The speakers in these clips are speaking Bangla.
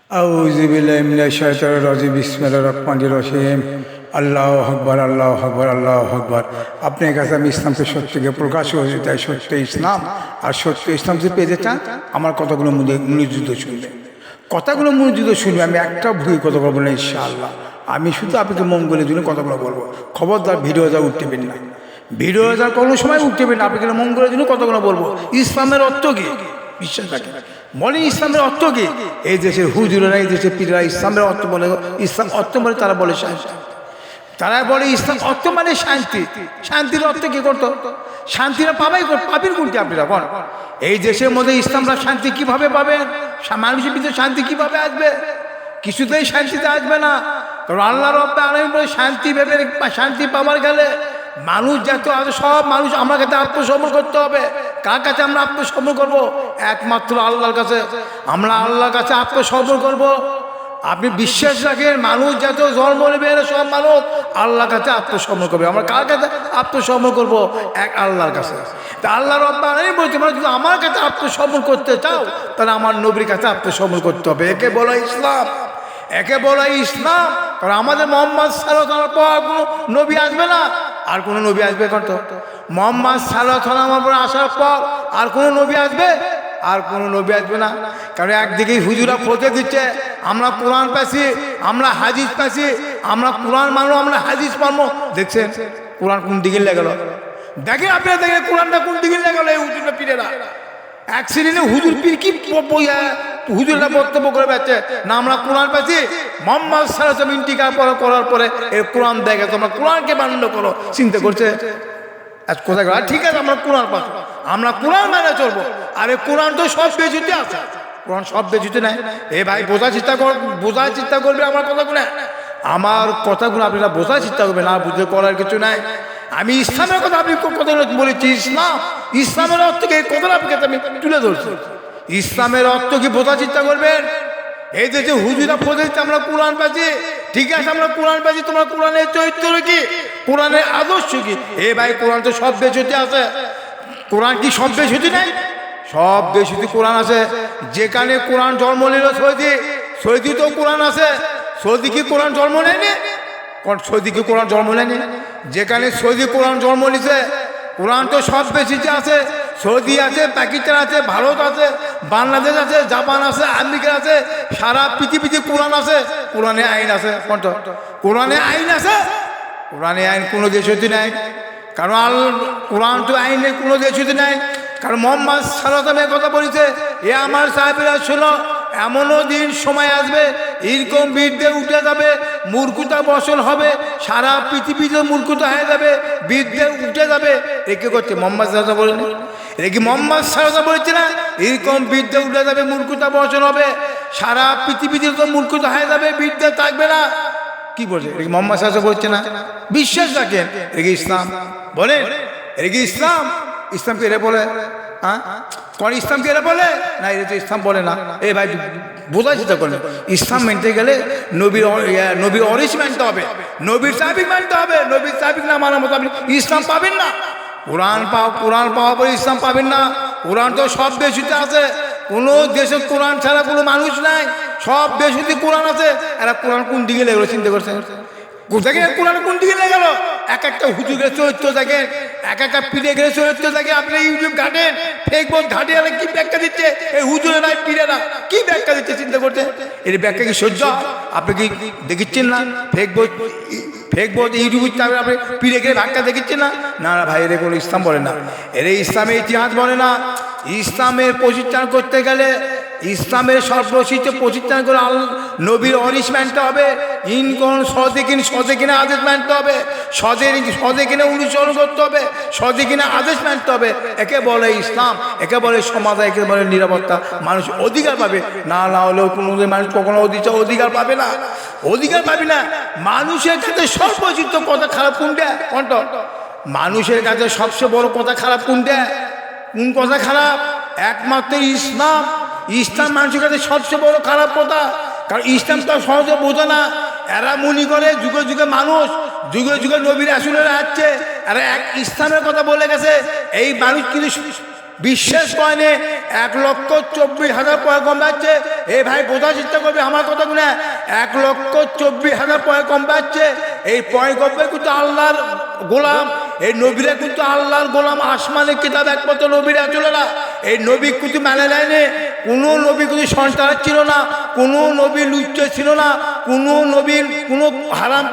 আউযু বিল্লাহি মিনাশ শাইতানির রাজিম বিসমিল্লাহির রহমানির রহিম আল্লাহু আকবার আল্লাহু আকবার আল্লাহু আকবার। আপনার কাছে আমি ইসলামকে সত্যকে প্রকাশ হয়েছে, তাই সত্য ইসলাম আর সত্য ইসলাম যে পেতে চান আমার কথাগুলো মনোযোগ শুনবেন, কথাগুলো মনোযোগ শুনবে। আমি একটা ভুল কথা বলবো না ইনশাআল্লাহ। আমি শুধু আপনাকে মঙ্গলের জন্য কথাগুলো বলবো। খবরদার ভিডিও যা উঠতেবেন না, ভিডিও যা কোনো সময় উঠতেবেন না। আপনাকে মঙ্গলের জন্য কথাগুলো বলবো। ইসলামের অর্থ কি বিশ্বাস রাখেন, বলে ইসলামের অর্থ কি? এই দেশের হুজুরেরা, এই দেশের পীররা ইসলামের অর্থ বলে, ইসলাম অর্থ মানে তারা বলে শান্তি। তারা বলে ইসলাম অর্থ মানে শান্তি। শান্তির অর্থ কি করতো? শান্তিরা পাবেন কোনটি আপনারা কোন? এই দেশের মধ্যে ইসলামরা শান্তি কিভাবে পাবেন? মানুষের ভিতরে শান্তি কিভাবে আসবে? কিছুতেই শান্তিতে আসবে না। কারণ আল্লাহ রাব্বুল আলামিন বলে শান্তি ভেবে, শান্তি পাওয়ার গেলে মানুষ যত আছে সব মানুষ আমার কাছে আত্মসমর্পণ করতে হবে। কার কাছে আমরা আত্মসমর্পণ করব? একমাত্র আল্লাহর কাছে। আমরা আল্লাহর কাছে আত্মসমর্পণ করব। আপনি বিশ্বাস রাখেন, মানুষ যত জন্ম নেবে সব মানুষ আল্লাহর কাছে আত্মসমর্পণ করবে। আমরা কার কাছে আত্মসমর্পণ করব? এক আল্লাহর কাছে। তা আল্লাহ রাব্বুল আলামিন বলছে, তোমরা যদি আমার কাছে আত্মসমর্পণ করতে চাও তাহলে আমার নবীর কাছে আত্মসমর্পণ করতে হবে। একে বলা ইসলাম, একে বলা ইসলাম। কারণ আমাদের মোহাম্মদ সাল্লাল্লাহু আলাইহি ওয়াসাল্লামের পর কোনো নবী আসবে না। আর কোনো নবী আসবে কত? মোহাম্মদ সাল্লাল্লাহু আলাইহি ওয়াসাল্লামের পর আসার পর আর কোনো নবী আসবে? আর কোনো নবী আসবে না। কারণ একদিকে হুজুরা পৌঁছে দিচ্ছে আমরা কোরআন পাচ্ছি, আমরা হাদিস পাচ্ছি, আমরা কোরআন মানবো, আমরা হাদিস মানবো। দেখছেন কোরআন কোন দিকে লেগেল? দেখেন আপনারা, দেখেন কোরআনটা কোন দিকে লেগেল? এই হুজুরা পীরেরা এক শ্রেণীর হুজুর পীর কি হুজুররা বক্তব্য করে বেড়াচ্ছে না আমরা কোরআন পাচ্ছি। মোহাম্মদ সাল্লাল্লাহু আলাইহি ওয়াসাল্লাম ইন্তিকাল করার পরে এই কোরআন দেখে তোমরা কোরআনকে মান্য করো। চিন্তা করছে আজ কোথায়? ঠিক আছে আমরা কোরআন পাচ্ছি, আমরা কোরআন মানে চলবো। আরে কোরআন তো সব বেজুতে আছে, কোরআন সব বেজুতে নাই। এ ভাই বোঝার চেষ্টা করবে আমার কথাগুলো, আমার কথাগুলো আপনারা বোঝার চেষ্টা করবেন। না বুঝতে করার কিছু নাই। আমি ইসলামের কথা আপনি কথা বলেছি, ইসলাম ইসলামের অর্থ কি কথা আপনাকে আমি তুলে ধরছি। ইসলামের অর্থ কি বোঝার চেষ্টা করবেন। এই যে হুজুরা পদ্ধতিতে আমরা কোরআন পাচ্ছি, ঠিক আছে আমরা কোরআন পাচ্ছি, তোমার কোরআনের চরিত্র কি, কোরআনের আদর্শ কি? এ ভাই কোরআন তো সব বেশি আছে। কোরআন কি সব বেশি নাই? সব বেশি কোরআন আছে। যেখানে কোরআন জন্ম নিল সৌদি তো কোরআন আছে। সৌদি কি কোরআন জন্ম নেয়নি? সৌদি কি কোরআন জন্ম নেয়নি? যেখানে সৌদি কোরআন জন্ম নিছে, কোরআন তো সব বেশিতে আছে। সৌদি আছে, পাকিস্তান আছে, ভারত আছে, বাংলাদেশ আছে, জাপান আছে, আমেরিকা আছে, সারা পৃথিবীতে কোরআন আছে। কোরআনে আইন আছে, কোরআনে আইন আছে। কোরআনে আইন কোনো দেশতে নাই। কারণ কোরআন তো আইনের কোনো দেশতে নাই। কারণ মোহাম্মদ সাল্লাল্লাহু আলাইহি ওয়াসাল্লাম কথা বলেছে, এ আমার সাহাবীরা শোনো, এমনও দিন সময় আসবে এরকম বিদ্যে উঠে যাবে, মূর্খতা বসল হবে, সারা পৃথিবীতে মূর্খতা হয়ে যাবে, বিদ্যে উঠে যাবে। একে করছে মোহাম্মদ সাল্লাল্লাহু আলাইহি ওয়াসাল্লাম বলেন, এটা কি মোহাম্মদ সাল্লাল্লাহু আলাইহি ওয়াসাল্লাম বলেছে না? এরকম বিদ্যে উঠে যাবে, মূর্খতা বসল হবে, সারা পৃথিবীতে তো মূর্খতা হয়ে যাবে, বিদ্যে থাকবে না। কি বলছে? এটা কি মোহাম্মদ সাল্লাল্লাহু আলাইহি ওয়াসাল্লাম বলছে না? বিশ্বাস রাখেন এটা কি ইসলাম? বলেন এটা কি ইসলাম? ইসলামকে এরা বলে? হ্যাঁ কোন ইসলামকে এরা বলে না? এটা তো ইসলাম বলে না। এই ভাই বোঝার চেষ্টা করলেন, ইসলাম মানতে গেলে নবীর অরিস মানতে হবে, নবীর সাহাবীক মানতে হবে। নবীর সাহাবীক না মানার মতো আপনি ইসলাম পাবেন না। কোরআন পাওয়া পরে ইসলাম পাবেন না। কোরআন তো সব দেশতে আছে, কোনো দেশে কোরআন ছাড়া কোনো মানুষ নাই। সব দেশতে কোরআন আছে। এরা কোরআন কোন দিকে লেগেলো চিন্তা করছেন? দেখেন কোরআন কোন দিকে লেগে গেল? এক একটা হুজুরের চরিত্র দেখেন, এক একটা পীরের চরিত্র দেখেন। আপনি ইউটিউব ঘাটেন, ফেসবুক ঘাটে, কি ব্যাখ্যা দিচ্ছে এই হুজুরেরা, পীরেরা কি ব্যাখ্যা দিচ্ছে চিন্তা করতে? এর ব্যাখ্যা কি সহ্য? আপনি কি দেখিচ্ছেন না? ফেসবুক ইউটিউব আপনি পীরে গেলে ব্যাখ্যা দেখিচ্ছেন না? না না ভাই, এর কোনো ইসলাম বলে না, এর ইসলামের ইতিহাস বলে না। ইসলামের প্রতিষ্ঠান করতে গেলে, ইসলামের সর্বশিষ্ট প্রতিষ্ঠান করে নবীর অরিস মানতে হবে। ইনকন সদেকিনে আদেশ মানতে হবে, সদেকিনে অনুসরণ করতে হবে, সদেকিনে আদেশ মানতে হবে। একে বলে ইসলাম, একে বলে সমাজ, একে বলে নিরাপত্তা। মানুষ অধিকার পাবে, না হলেও কোনো মানুষ কখনো অধিকার পাবে না, অধিকার পাবে না। মানুষের কাছে সর্বশিষ্ট কথা খারাপ কোনটা? মানুষের কাছে সবচেয়ে বড় কথা খারাপ কোনটা? কোন কথা খারাপ? একমাত্র ইসলাম। ইসলাম মানুষের কাছে সবচেয়ে বড় খারাপ কথা। কারণ ইসলাম তো সহজে বোঝে না। এরা মনে করে যুগে যুগে মানুষ, যুগে যুগে নবী রাসূলেরা আসছে, এরা এক ইসলামের কথা বলে গেছে। এই মানুষ কিন্তু বিশ্বাস করেনি 1,24,000 পয়গম্বর আছে। এই ভাই বোঝার চেষ্টা করবে আমার কথাগুলো। 1,24,000 পয়গম্বর আছে। এই পয়গম্বর কিন্তু আল্লাহর গোলাম, এই নবীরা কিন্তু আল্লাহর গোলাম। আসমানের কিতাব একমাত্র নবীরা ছিল না, এই নবী কিন্তু মানে নেয়নি। কোনো নবী কিন্তু সন্তান ছিল না, কোনো নবী লুচ্চ ছিল না, কোনো নবীর কোনো হারাম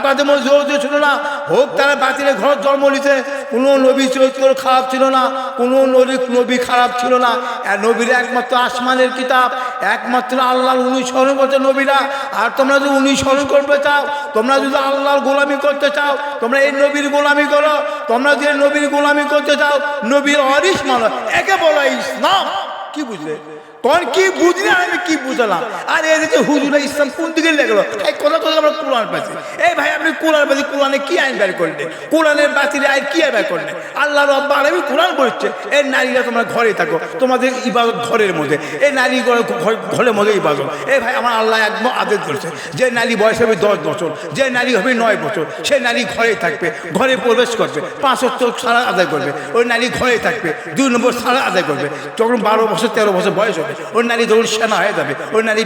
কাজের মধ্যে জড়িত ছিল না। হোক তারা বাতিলের ঘর জন্ম নিতে, কোনো নবী চরিত্র খারাপ ছিল না, কোনো নবী খারাপ ছিল না। নবীরা একমাত্র আসমানের কিতাব, একমাত্র আল্লাহর অনুসরণ করতে নবীরা। আর তোমরা যদি অনুসরণ করতে চাও, তোমরা যদি আল্লাহর গোলামি করতে চাও, তোমরা এই নবীর গোলামি করো। তোমরা যদি নবীর গোলামি করতে চাও, নবীর ওয়ারিস মানো, একে বলা ইসলাম। কি বুঝলে? তখন কি বুঝলি, আমি কি বুঝলাম? আর এই যে হুজুর ইসলাম কোন দিকে লেগেলো? এই কথা আমরা কোরআন পাচ্ছি। এই ভাই আপনি কোরআন পাচ্ছি, কোরআনে কি আইন বের করলে? কোরআনের বাতিলে আইন কি বের করলে? আল্লাহ রব্বুল আলামিন কোরআন বলছে এই নারীরা তোমরা ঘরে থাকো, তোমাদের ইবাদত ঘরের মধ্যে। এই নারী ঘরের মধ্যে ইবাদত। এই ভাই আমার আল্লাহ একদম আদেশ করছে যে নারী বয়স হবে 10 বছর, যে নারী হবে 9 বছর, সে নারী ঘরে থাকবে, ঘরে প্রবেশ করবে, 5 ওয়াক্ত সালাত আদায় করবে। ওই নারী ঘরে থাকবে, 2 নম্বর সালাত আদায় করবে। যখন 12 বছর 13 বছর বয়স হবে, ওই নারী যখন সেনা হয়ে যাবে, ওই নারী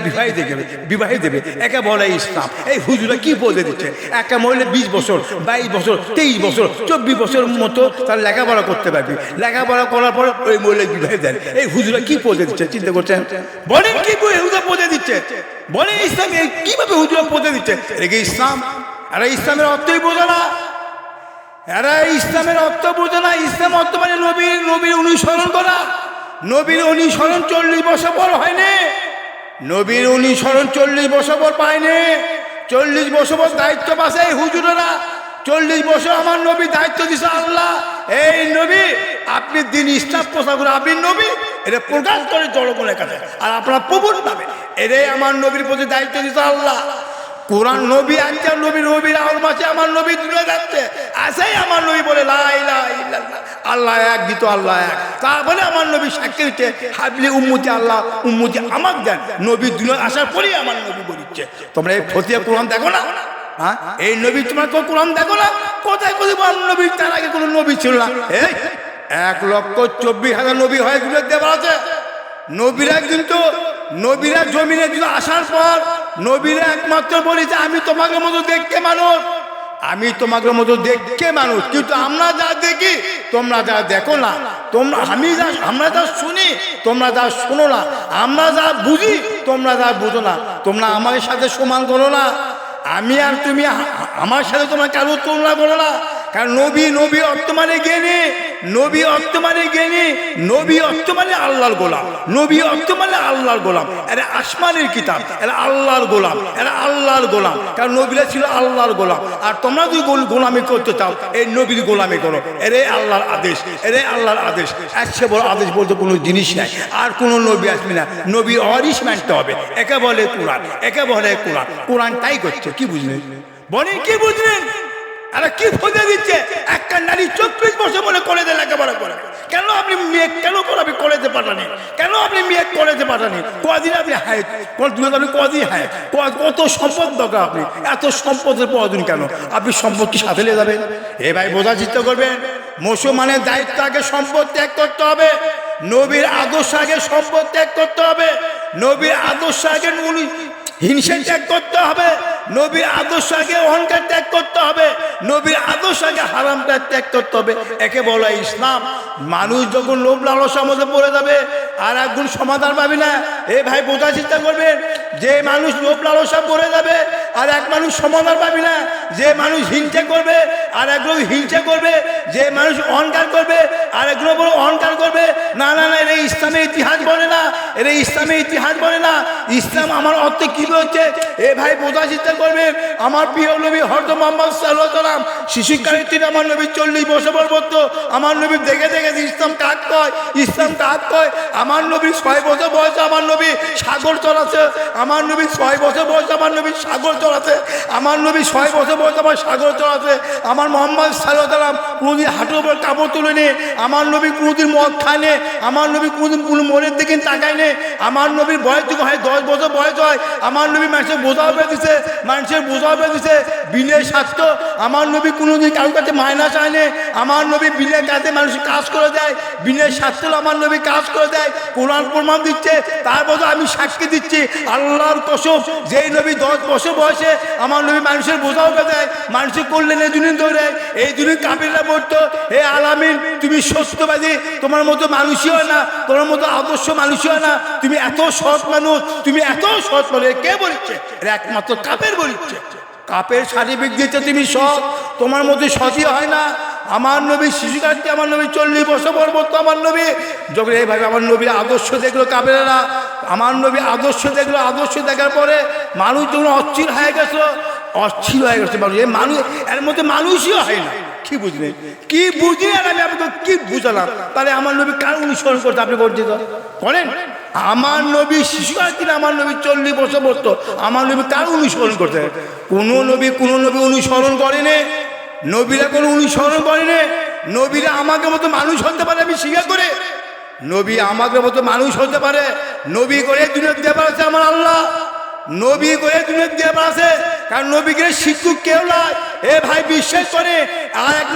বিবাহে দেবে। একে বলে ইসলাম। এই হুজুরা কি বলে দিচ্ছে? একটা মহিলা 20 বছর 22 বছর 23 বছর 24 বছর মতো তার লেখাপড়া করতে পারবে। লেখাপড়া করার পর ওই মহিলা বিবাহে দেন। এই হুজুরা কি বলে দিচ্ছে চিন্তা করছেন? বলেন কি হুজুরা বলে দিচ্ছে? বলেন ইসলাম কিভাবে হুজুরা বলে দিচ্ছে? এটা ইসলাম? এরা ইসলামের অর্থই বোঝে না। এরা ইসলামের অর্থ বোঝে না। ইসলাম অর্থ মানে নবীর অনুসরণ করা। নবীর অনুসরণ 40 বছর পর হয়নি। নবীর অনুসরণ 40 বছর পর পায়নি। 40 বছর পর দায়িত্ব পাশে এই হুজুরেরা। 40 বছর আমার নবী দায়িত্ব দিছে আল্লাহ। এই নবী আপনি দিন ইসলাম প্রচার করে, আপনি নবী এটা প্রকাশ করে জনগণের কাছে, আর আপনারা প্রবল পাবে। এটাই আমার নবীর প্রতি দায়িত্ব দিছে আল্লাহ। কোরআন নবী আছে, নবীর আলম আছে, আমার নবী দূরে যাচ্ছে আসেই আমার নবী বলে লা ইলাহা ইল্লাল্লাহ, আল্লাহ এক, দিত আল্লাহ এক। তারপরে আমার নবী সাক্ষী দিচ্ছে হাবলি উম্মতি আল্লাহ, উম্মতি আমাক দেন। নবী দুনিয়া আসার পরেই আমার নবী বলিচ্ছে। তোমরা এই ফতিয়া কোরআন দেখো না? হ্যাঁ, এই নবী তোমার কোরআন দেখো না? কোথায় কোথায় নবী, তার আগে কোনো নবী ছিল না। এই 1,24,000 নবী হয়ে দূরে দেওয়া আছে। নবীরা জমিনে আসার পর নবীরা একমাত্র বলেছে আমি তোমাকে মতো দেখতে মানুষ, আমি তোমাকে মতো দেখতে মানুষ, কিন্তু আমরা যা দেখি তোমরা যা দেখো না, আমরা যা শুনি তোমরা যা শোনো না, আমরা যা বুঝি তোমরা যা বুঝো না। তোমরা আমার সাথে সমান করো না, আমি আর তুমি আমার সাথে তোমরা কারো তুলনা করো না। কারণ নবী অর্থ মানে জ্ঞানী, নবী অর্থ মানে জ্ঞানী, নবী অর্থ মানে আল্লাহর গোলাম, নবী অর্থ মানে আল্লাহর গোলাম। এরা আসমানের কিতাব, এরা আল্লাহর গোলাম, এরা আল্লাহর গোলাম। কারণ নবীরা ছিল আল্লাহর গোলাম। আর তোমরা যদি গোলামি করতে চাও এই নবীর গোলামি করো। এরাই আল্লাহর আদেশ, এরাই আল্লাহর আদেশ। একশো বড় আদেশ বলতে কোনো জিনিস নাই। আর কোনো নবী আসবে না, নবীর ওয়ারিস মানতে হবে। একে বলে কোরআন, একে বলে কোরআন। কোরআন তাই করছে। কি বুঝলেন? বলেন কি বুঝলেন? আরে কি ফোদে দিচ্ছে? একটা নারী 24 বছর মনে কলেজে লেখাপড়া করে। কেন আপনি মেয়ে কেন আপনি কলেজে পাঠানি? কেন আপনি মেয়ে কলেজে পাঠানি? কদিন আপনি হায় আপনি কদিন হায়, কত সম্পদ দরকার? আপনি এত সম্পদের প্রয়োজন কেন? আপনি সম্পদ কি সাথে নিয়ে যাবেন? এ ভাই বোঝার চেষ্টা করবেন। মুসলমানের দায়িত্ব আগে সম্পদ ত্যাগ করতে হবে। নবীর আদর্শ আগে সম্পদ ত্যাগ করতে হবে। নবীর আদর্শ আগে হিংসা ত্যাগ করতে হবে। নবীর আদর্শ আগে অহংকার ত্যাগ করতে হবে। নবীর আদর্শ আগে হারামটা ত্যাগ করতে হবে। একে বলা ইসলাম। মানুষ যখন লোভ লালসার মধ্যে পড়ে যাবে আর একগুণ সমাধান পাবি না। এ ভাই বোঝার চেষ্টা করবেন, যে মানুষ লোভ লালসা পড়ে যাবে আর এক মানুষ সমাধান পাবি না। যে মানুষ হিংসা করবে আর এক লোক হিংসা করবে, যে মানুষ অহংকার করবে আর এক লোক অহংকার করবে। না না না, এরা ইসলামের ইতিহাস বলে না, এরা ইসলামের ইতিহাস বলে না। ইসলাম আমার অর্থে কি হচ্ছে এ ভাই বোঝার চেষ্টা করবেন। আমার প্রিয় নবী হযরত মুহাম্মদ সাল্লাল্লাহু আলাইহি ওয়াসাল্লাম শিশুকালের থেকে আমার নবী 40 বছর পর্যন্ত আমার নবী দেখে ইসলাম কাক কয়, ইসলাম কাক কয়। আমার নবী 6 বছর বয়সে আমার নবী সাগর চলাছে। আমার নবী 6 বছর বয়সে আমার নবী সাগর চলাছে। আমার নবী 6 বছর বয়সে আমার সাগর চলাছে। আমার আমার মোহাম্মদ সাল্লাল্লাহু আলাইহি ওয়াসাল্লাম কোনোদিন হাঁটুর উপর কাপড় তুলে নে, আমার নবী কোনোদিন মদ খায় নে, আমার নবী কোনোদিন কোনো মনের দিকে তাকায় নে, আমার নবীর বয়স যখন হয় 10 বছর বয়স হয়, আমার নবী মানুষের বোঝাও পেয়ে দিছে, মানুষের বোঝাও পেয়ে দিছে বিলে স্বাস্থ্য। আমার নবী কোনোদিন কারোর কাছে মায়না চায় নে, আমার নবী বিলে কাজে মানুষ কাজ করে দেয়, বিলে স্বাস্থ্য আমার নবী কাজ করে দেয়, কোরআন প্রমাণ দিচ্ছে। তারপর আমি সাক্ষী দিচ্ছি আল্লাহর কসম, যেই নবী 10 বছর বয়সে আমার নবী মানুষের বোঝাও পেয়ে দেয়, মানুষের কল্যাণে দুনিয়া ধরে এই দুনিয়া কাবিলা বলতো, হে আলামিন তুমি সত্যবাদী, তোমার মতো মানুষই হয় না, তোমার মতো আদর্শ মানুষই হয় না, তুমি এত সৎ মানুষ, তুমি এত সৎ মানুষ। কে বলছে? একমাত্র কাপের বলছে, কাপের সার্টিফিকেট দিচ্ছে তুমি সৎ, তোমার মধ্যে সৎই হয় না। আমার নবী শিশু কাটতে, আমার নবী 40 বছর পরবর্তী আমার নবী যখন এইভাবে আমার নবীর আদর্শ দেখলো কাপেরা, আমার নবী আদর্শ দেখলো, আদর্শ দেখার পরে মানুষ যখন অস্থির হয়ে গেছে, অস্থির হয়ে গেছে মানুষ, এই মানুষ এর মধ্যে মানুষই হয় না। কি বুঝলেন? কি বুঝি আর আমি আপনাকে কি বুঝালাম? তাহলে আমার নবী কার অনুসরণ করতে আপনি বর্জিত করেন? আমার নবী শিশু আসছিল, আমার নবী 40 বছর বলতো, আমার নবী কার অনুসরণ করতে? কোনো নবী অনুসরণ করেনি, নবীরা কোনো অনুসরণ করেনি। নবীরা আমাকে মতো মানুষ হতে পারে, আমি স্বীকার করে, নবী আমাকে মতো মানুষ হতে পারে। নবী করে দুনিয়া দিয়ে পারছে আমার আল্লাহ, নবী করে দুনিয়া দিয়ে পারছে, কারণ নবীকে শিক্ষক কেউ নয়। এ ভাই বিশ্বাস করে, আর এক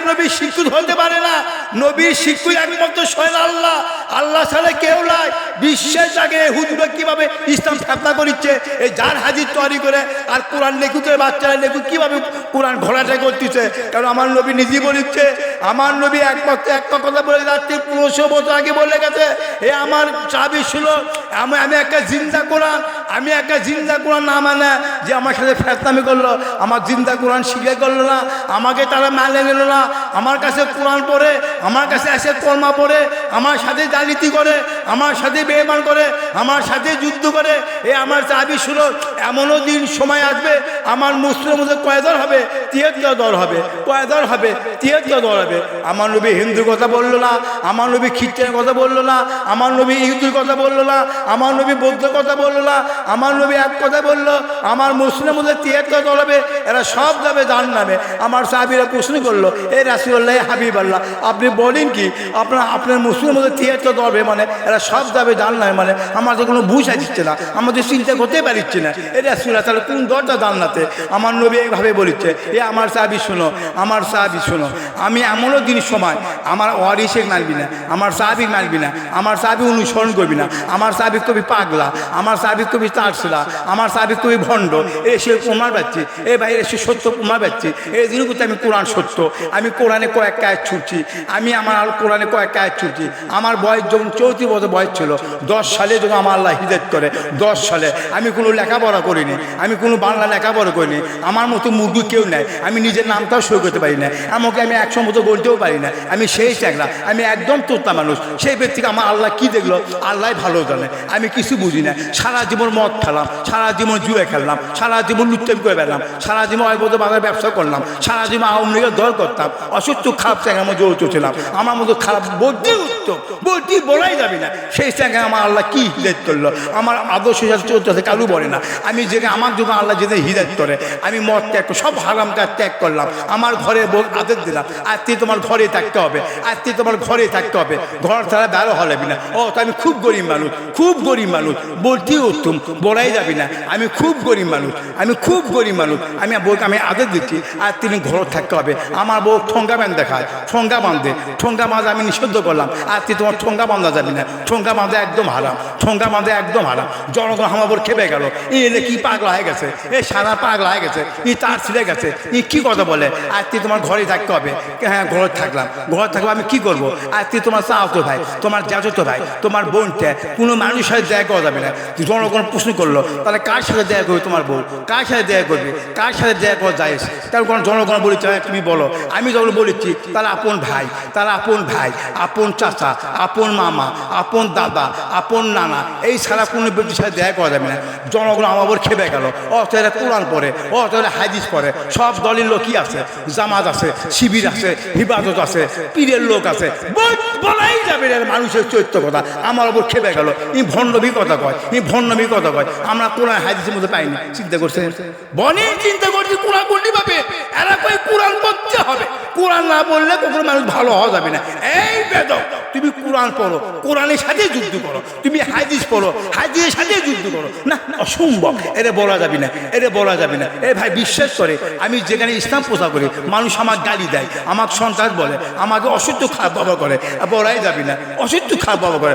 নবী শিক্ষিত হতে পারে না। নবীর শিক্ষক একমাত্র স্বয়ং আল্লাহ, আল্লাহ ছাড়া কেউ নয়। বিশ্বাস জাগে হুজুরা কিভাবে ইসলাম ফেতনা করিচ্ছে, এই যার হাজির তৈরি করে, আর কোরআন লেখকের বাচ্চারা লেখক কিভাবে কোরআন ঘোরাটা করতেছে। কারণ আমার নবী নিজেই বলিচ্ছে, আমার নবী একমাত্র একটা কথা বলে যাচ্ছে, 1500 বছর আগে বলে গেছে, এ আমার চাবি ছিল, আমি একটা জিন্দা কোরআন, আমি একটা জিন্দা কোরআন না মানে যে আমার সাথে ফেতনামি করলো, আমার জিন্দা কোরআন স্বীকার করলো না, আমাকে তারা মানে নিল না, আমার কাছে কোরআন পড়ে, আমার কাছে এসে কলমা পড়ে, আমার সাথে জালিতি করে, আমার সাথে বেঈমান করে, আমার সাথে যুদ্ধ করে, এ আমার চাবি ছিল। এমনও দিন সময় আসবে আমার মুসলিমের মধ্যে কয়দর হবে, 73 দল হবে, কয়দর হবে, 73 দল হবে। আমার নবী হিন্দুর কথা বললো না, আমার নবী খ্রিস্টানের কথা বললো না, আমার নবী ইহুদির কথা বললো না, আমার নবী বৌদ্ধের কথা বললো না, আমার নবী এক কথা বললো, আমার মুসলিমের মধ্যে 73 দল হবে, এরা সব যাবে জাহান্নামে। আমার সাহাবীরা প্রশ্ন করলো, এ রাসূলুল্লাহ হাবিব আল্লাহ, আপনি বলেন কি আপনার মুসলিমের মধ্যে 73 দল হবে, মানে এরা সব যাবে জান্নাতে, মানে আমাদের কোনো বুঝা দিচ্ছে না, আমাদের চিন্তা করতে পারছি না। এ রাসূলুল্লাহ তাহলে কোন দলটা জান্নাতে? আমার নবী এইভাবে বলেছে, এ আমার সাহাবী শোনো, আমার সাহাবী শোনো, আমি এমনও দিন সময় আমার ওয়ারিসে মানবি না, আমার সাহাবী মানবি না, আমার সাহাবী অনুসরণ করবি না, আমার সাহাবী কবি পাগলা, আমার সাহাবী কবি তারসিলা, আমার সাহাবী কবি ভণ্ড, এসে প্রমাণ পাচ্ছি, এ ভাই এসে সত্য প্রমাণ পাচ্ছি। এই দিন করতে আমি কোরআন সত্য, আমি কোরআনে কয়েক কাজ ছুটছি, আমি আমার কোরআনে কয়েক কাজ ছুটছি। আমার বয়স যখন 34 বছর বয়স ছিল, 10 সালে যখন আমার আল্লাহ হিদায়াত করে, 10 সালে আমি কোনো লেখাপড়া করিনি, আমি কোনো বাংলা লেখাপড়া করিনি, আমার মতো মুরগি কেউ নেই, আমি নিজের নামটাও সই করতে পারি না, এমনকি আমি 100 মতো বলতেও পারি না, আমি সেই চাকরা, আমি একদম তোতা মানুষ। সেই ব্যক্তিকে আমার আল্লাহ কি দেখলো আল্লাহ ভালো জানে, আমি কিছু বুঝি না। সারা জীবন মদ খেলাম, সারা জীবন জুয়ে খেললাম, সারা জীবন লুটতেম করে বেড়ালাম, সারা জীবন অবৈধ বাজার ব্যবসা করলাম, সারা জীবন আওয়ামী লীগের দল করতাম, অসুস্থ খারাপ জায়গার মধ্যে জড়িত ছিলাম, আমার মতো খারাপ বলতে উত্তম বলতে বলাই যাবে না। সেই জায়গায় আমার আল্লাহ কি হিদায়াত করলো, আমার আদর্শ চলতে কারু বলে না। আমি যেখানে আমার যখন আল্লাহ যেতে হিদায়াত করে, আমি মদ ত্যাগ সব হারাম কাজ ত্যাগ করলাম, আমার ঘরে বউ আদেশ দিলাম, আজকে তোমার ঘরে থাকতে হবে, আজকে তোমার ঘরে থাকতে হবে, ঘর ছাড়া বেরো হলে না। ও তো আমি খুব গরিব মানুষ, খুব গরিব মানুষ বলতেই উত্তম বলাই যাবি না, আমি খুব গরিব মানুষ, আমি খুব গরিব মানুষ, আমি বউকে আমি আদেশ দিচ্ছি আর তিনি ঘর থাকতে হবে। আমার বউ ঠোঙ্গা ব্যান দেখায়, ঠোঙ্গা বাঁধে, ঠোঙ্গা বাঁধা আমি নিষিদ্ধ করলাম, আজকে তোমার ঠোঙ্গা বাঁধা যাবি না, ঠোঙ্গা বাঁধা একদম হারাম, ঠোঙ্গা বাঁধা একদম হারাম। জনগণ আমার উপর খেপে গেল, এলে কি পাগলা হয়ে গেছে, এ সারা পাগলা হয়ে গেছে, তার ছিঁড়ে গেছে, কি কথা বলে, আজকে তোমার ঘরে থাকতে হবে। হ্যাঁ ঘরে থাকলাম, ঘর থাকবো, আমি কি করবো? আজকে তোমার চাওতো ভাই, তোমার জ্যাঠতো ভাই, তোমার বোনটা কোনো মানুষের সাথে দেখা করা যাবে না। জনগণ প্রশ্ন করলো, তাহলে কার সাথে দেখা করবে তোমার বউ, কার সাথে দেখা করবে, কার সাথে দেখা করা যায়? তারপর জনগণ বলেছে তুমি বলো, আমি যখন বলেছি তাহলে আপন ভাই, তারা আপন ভাই, আপন চাচা, চাচা, আপন মামা, আপন দাদা, আপন নানা, এই ছাড়া কোনো ব্যক্তির সাথে দেখা করা যাবে না। জনগণ আমার ওপর খেপে গেল, অত এরা কোরআন পড়ে, অত এরা হাদিস পড়ে, সব দলের লোকই আছে, জামাত আছে, শিবির আছে, হিফাজত আছে, পীরের লোক আছে, বলাই যাবে না মানুষের চরিত্র কথা। আমার ওপর খেপে গেল, ই ভণ্ডবী কথা কয়, ই ভণ্ডবী কথা কয়। আমরা কোরআন হাদিসের মধ্যে পাইনি। চিন্তা করছে, বনে চিন্তা করছি কোরআন কোনটি পাবে, এরা কই কোরআন পড়তে হবে, কোরআন না বললে কখনো মানুষ ভালো হওয়া যাবে না। এই বেদক, তুমি কোরআন পড়ো, কোরআনের সাথে যুদ্ধ করো, তুমি হাদিস পড়ো, হাদিসের সাথে যুদ্ধ করো, না অসম্ভব, এটা বলা যাবে না, এটা বলা যাবে না। এ ভাই বিশ্বাস করে, আমি যেখানে ইসলাম প্রচার করি মানুষ আমার গালি দেয়, আমাকে সন্ত্রাস বলে, আমাকে অসহ্য খারাপ বাবা করে, বলাই যাবে না, অসহ্য খারাপ বাবা করে।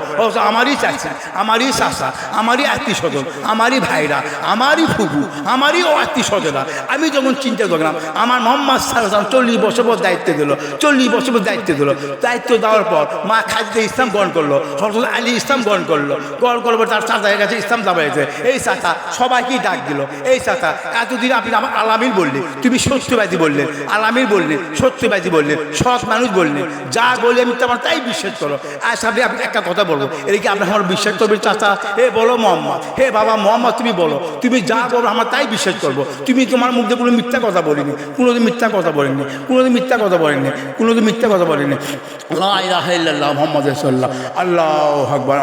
আমারই চাচা, আমারই চাচা, আমারই আত্মীয় স্বজন, আমারই ভাইরা, আমারই ফুফু, আমারই আত্মীয় স্বজনা। আমি যখন চিন্তা করলাম আমার মোহাম্মদ সাল্লাল্লাহু 40 বছর পর দায়িত্ব দিল, 40 বছর পর দায়িত্ব দিল, দায়িত্ব দেওয়ার পর মা খাদিজা ইসলাম গ্রহণ করলো, হযরত আলী ইসলাম গ্রহণ করলো, গ্রহণ করার পর তার চাচার কাছে ইসলাম দাবাইছে। এই চাচা সবাইকেই ডাক দিল, এই চাচা এতদিন আপনি আমার আলামির বললেন, তুমি সত্যবাদী বললেন, আলামির বললেন, সত্যবাদী বললেন, সৎ মানুষ বললেন, যা বলে আমি তোমার তাই বিশ্বাস করো। আর সামনে আপনি একটা কথা বলবো, এদিকে আপনি আমার বিশ্বাস করবেন চাচা, হে বলো মোহাম্মদ, হে বাবা মোহাম্মদ, তুমি বলো, তুমি যা বলো আমার তাই বিশ্বাস করবো। তুমি তোমার মুখে কোনো মিথ্যা কথা বলিনি, কোনোদিন মিথ্যা কথা বলেননি, কোনোদিন মিথ্যা কথা বলেননি, কোনোদিন মিথ্যা কথা বলেননি। লা ইলাহা ইল্লাল্লাহ মুহাম্মাদুর রাসূলুল্লাহ, আল্লাহু আকবার।